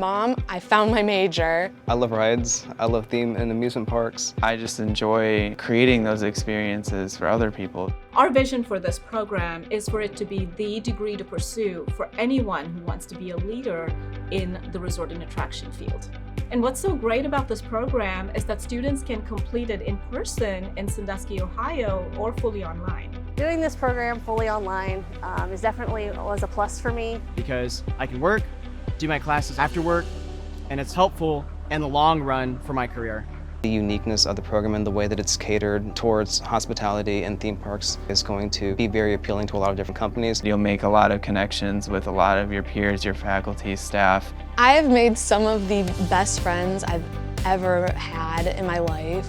Mom, I found my major. I love rides. I love theme and amusement parks. I just enjoy creating those experiences for other people. Our vision for this program is for it to be the degree to pursue for anyone who wants to be a leader in the resort and attraction field. And what's so great about this program is that students can complete it in person in Sandusky, Ohio, or fully online. Doing this program fully online was a plus for me. Because I can work, do my classes after work, and it's helpful in the long run for my career. The uniqueness of the program and the way that it's catered towards hospitality and theme parks is going to be very appealing to a lot of different companies. You'll make a lot of connections with a lot of your peers, your faculty, staff. I have made some of the best friends I've ever had in my life.